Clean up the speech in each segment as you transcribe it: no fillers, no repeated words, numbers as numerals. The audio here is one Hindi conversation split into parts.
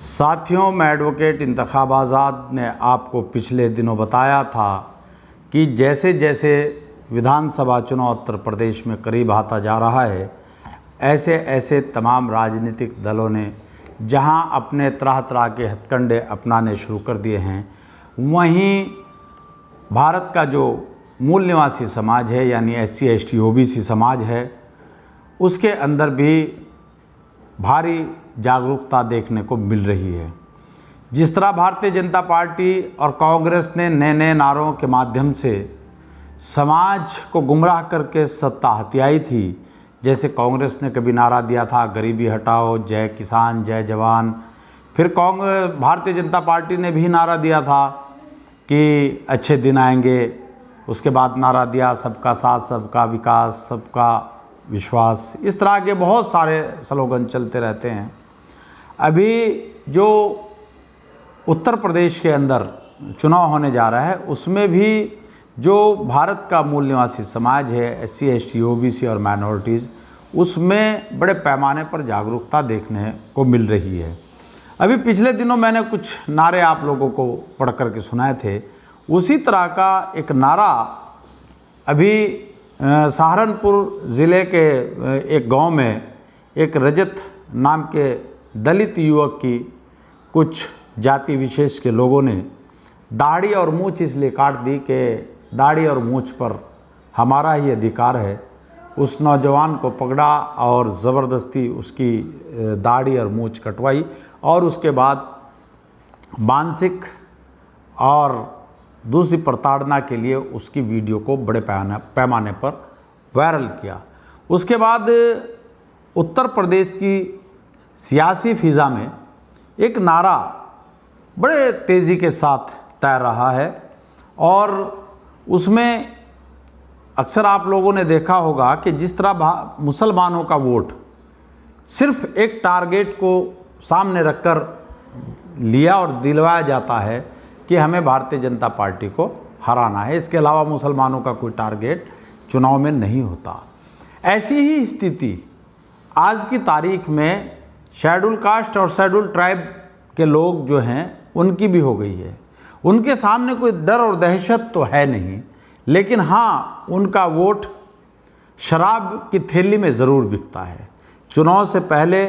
साथियों, मैं एडवोकेट इंतखाब आज़ाद ने आपको पिछले दिनों बताया था कि जैसे जैसे विधानसभा चुनाव उत्तर प्रदेश में करीब आता जा रहा है, ऐसे ऐसे तमाम राजनीतिक दलों ने जहां अपने तरह तरह के हथकंडे अपनाने शुरू कर दिए हैं, वहीं भारत का जो मूल निवासी समाज है यानी SC ST OBC समाज है, उसके अंदर भी भारी जागरूकता देखने को मिल रही है। जिस तरह भारतीय जनता पार्टी और कांग्रेस ने नए नए नारों के माध्यम से समाज को गुमराह करके सत्ता हथियाई थी, जैसे कांग्रेस ने कभी नारा दिया था गरीबी हटाओ, जय किसान जय जवान। फिर भारतीय जनता पार्टी ने भी नारा दिया था कि अच्छे दिन आएंगे। उसके बाद नारा दिया सबका साथ सबका विकास सबका विश्वास। इस तरह के बहुत सारे स्लोगन चलते रहते हैं। अभी जो उत्तर प्रदेश के अंदर चुनाव होने जा रहा है, उसमें भी जो भारत का मूल निवासी समाज है SC ST OBC और माइनॉरिटीज़, उसमें बड़े पैमाने पर जागरूकता देखने को मिल रही है। अभी पिछले दिनों मैंने कुछ नारे आप लोगों को पढ़ कर के सुनाए थे। उसी तरह का एक नारा अभी सहारनपुर ज़िले के एक गांव में एक रजत नाम के दलित युवक की कुछ जाति विशेष के लोगों ने दाढ़ी और मूंछ इसलिए काट दी कि दाढ़ी और मूंछ पर हमारा ही अधिकार है। उस नौजवान को पकड़ा और ज़बरदस्ती उसकी दाढ़ी और मूंछ कटवाई और उसके बाद मानसिक और दूसरी प्रताड़ना के लिए उसकी वीडियो को बड़े पैमाने पर वायरल किया। उसके बाद उत्तर प्रदेश की सियासी फिज़ा में एक नारा बड़े तेज़ी के साथ तैर रहा है और उसमें अक्सर आप लोगों ने देखा होगा कि जिस तरह मुसलमानों का वोट सिर्फ एक टारगेट को सामने रखकर लिया और दिलवाया जाता है कि हमें भारतीय जनता पार्टी को हराना है, इसके अलावा मुसलमानों का कोई टारगेट चुनाव में नहीं होता। ऐसी ही स्थिति आज की तारीख में शेड्यूल कास्ट और शेड्यूल ट्राइब के लोग जो हैं उनकी भी हो गई है। उनके सामने कोई डर और दहशत तो है नहीं, लेकिन हाँ, उनका वोट शराब की थैली में ज़रूर बिकता है। चुनाव से पहले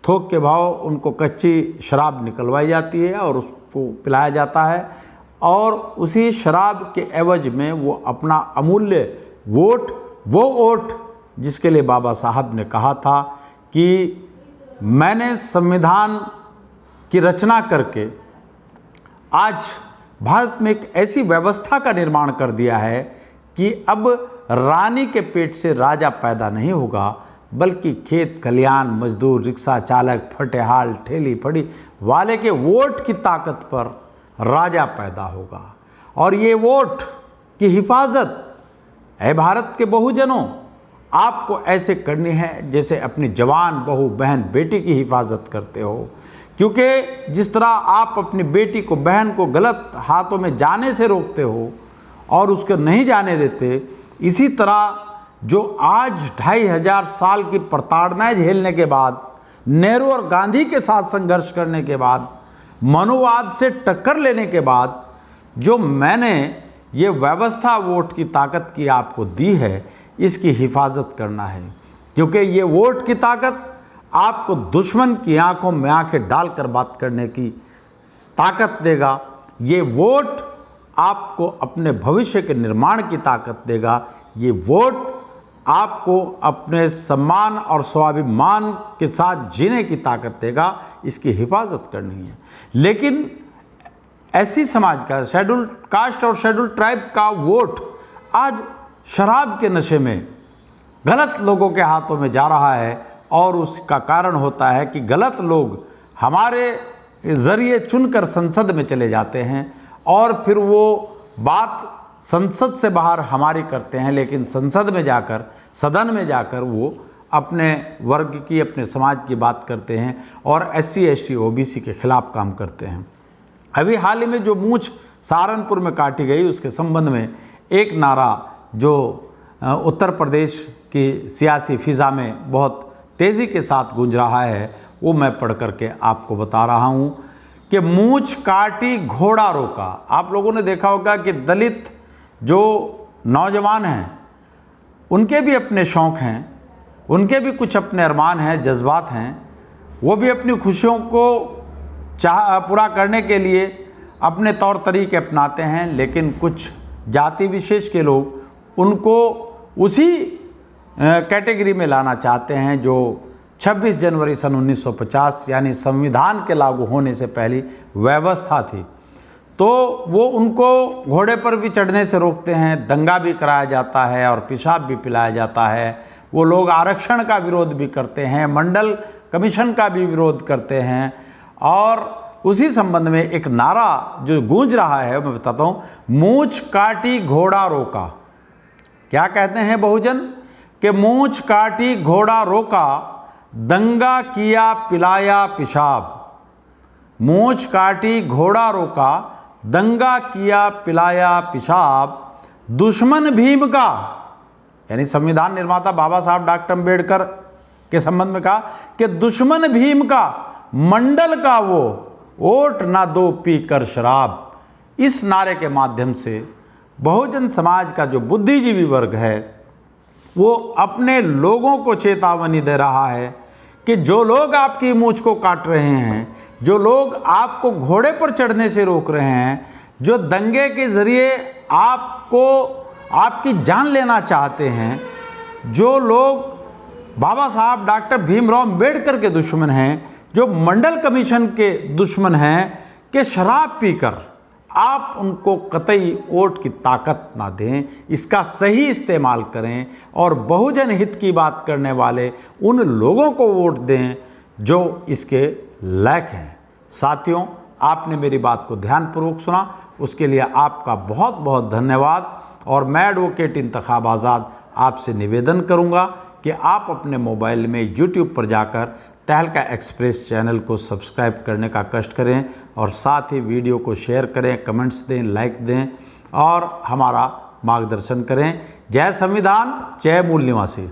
थोक के भाव उनको कच्ची शराब निकलवाई जाती है और उसको पिलाया जाता है और उसी शराब के एवज में वो अपना अमूल्य वोट, वो वोट जिसके लिए बाबा साहब ने कहा था कि मैंने संविधान की रचना करके आज भारत में एक ऐसी व्यवस्था का निर्माण कर दिया है कि अब रानी के पेट से राजा पैदा नहीं होगा, बल्कि खेत खलियान मजदूर, रिक्शा चालक, फटेहाल, ठेली फड़ी वाले के वोट की ताकत पर राजा पैदा होगा। और ये वोट की हिफाजत है भारत के बहुजनों, आपको ऐसे करनी है जैसे अपनी जवान बहू बहन बेटी की हिफाजत करते हो। क्योंकि जिस तरह आप अपनी बेटी को बहन को गलत हाथों में जाने से रोकते हो और उसको नहीं जाने देते, इसी तरह जो आज 2500 साल की प्रताड़नाएं झेलने के बाद, नेहरू और गांधी के साथ संघर्ष करने के बाद, मनुवाद से टक्कर लेने के बाद जो मैंने ये व्यवस्था वोट की ताकत की आपको दी है, इसकी हिफाजत करना है। क्योंकि ये वोट की ताकत आपको दुश्मन की आंखों में आंखें डालकर बात करने की ताकत देगा। ये वोट आपको अपने भविष्य के निर्माण की ताकत देगा। ये वोट आपको अपने सम्मान और स्वाभिमान के साथ जीने की ताकत देगा। इसकी हिफाजत करनी है। लेकिन ऐसी समाज का शेड्यूल कास्ट और शेड्यूल ट्राइब का वोट आज शराब के नशे में गलत लोगों के हाथों में जा रहा है और उसका कारण होता है कि गलत लोग हमारे ज़रिए चुनकर संसद में चले जाते हैं और फिर वो बात संसद से बाहर हमारी करते हैं, लेकिन संसद में जाकर, सदन में जाकर वो अपने वर्ग की, अपने समाज की बात करते हैं और SC ST OBC के खिलाफ काम करते हैं। अभी हाल ही में जो मूंछ सहारनपुर में काटी गई, उसके संबंध में एक नारा जो उत्तर प्रदेश की सियासी फिज़ा में बहुत तेज़ी के साथ गूंज रहा है, वो मैं पढ़ करके आपको बता रहा हूँ कि मूंछ काटी घोड़ा रोका। आप लोगों ने देखा होगा कि दलित जो नौजवान हैं उनके भी अपने शौक़ हैं, उनके भी कुछ अपने अरमान हैं, जज्बात हैं, वो भी अपनी खुशियों को पूरा करने के लिए अपने तौर तरीके अपनाते हैं। लेकिन कुछ जाति विशेष के लोग उनको उसी कैटेगरी में लाना चाहते हैं जो 26 जनवरी सन 1950 यानी संविधान के लागू होने से पहले व्यवस्था थी। तो वो उनको घोड़े पर भी चढ़ने से रोकते हैं, दंगा भी कराया जाता है और पेशाब भी पिलाया जाता है। वो लोग आरक्षण का विरोध भी करते हैं, मंडल कमीशन का भी विरोध करते हैं। और उसी संबंध में एक नारा जो गूंज रहा है मैं बताता हूँ, मूंछ काटी घोड़ा रोका। क्या कहते हैं बहुजन कि मूंछ काटी घोड़ा रोका, दंगा किया पिलाया पेशाब। मूंछ काटी घोड़ा रोका, दंगा किया पिलाया पेशाब। दुश्मन भीम का, यानी संविधान निर्माता बाबा साहब डॉक्टर अम्बेडकर के संबंध में कहा कि दुश्मन भीम का मंडल का वो वोट ना दो पी कर शराब। इस नारे के माध्यम से बहुजन समाज का जो बुद्धिजीवी वर्ग है वो अपने लोगों को चेतावनी दे रहा है कि जो लोग आपकी मूंछ को काट रहे हैं, जो लोग आपको घोड़े पर चढ़ने से रोक रहे हैं, जो दंगे के ज़रिए आपको आपकी जान लेना चाहते हैं, जो लोग बाबा साहब डॉक्टर भीमराव अम्बेडकर के दुश्मन हैं, जो मंडल कमीशन के दुश्मन हैं, कि शराब पीकर आप उनको कतई वोट की ताकत ना दें, इसका सही इस्तेमाल करें और बहुजन हित की बात करने वाले उन लोगों को वोट दें जो इसके लायक हैं। साथियों, आपने मेरी बात को ध्यानपूर्वक सुना, उसके लिए आपका बहुत बहुत धन्यवाद। और मैं एडवोकेट इंतखाब आज़ाद आपसे निवेदन करूंगा कि आप अपने मोबाइल में YouTube पर जाकर तहलका एक्सप्रेस चैनल को सब्सक्राइब करने का कष्ट करें और साथ ही वीडियो को शेयर करें, कमेंट्स दें, लाइक दें और हमारा मार्गदर्शन करें। जय संविधान, जय मूल निवासी।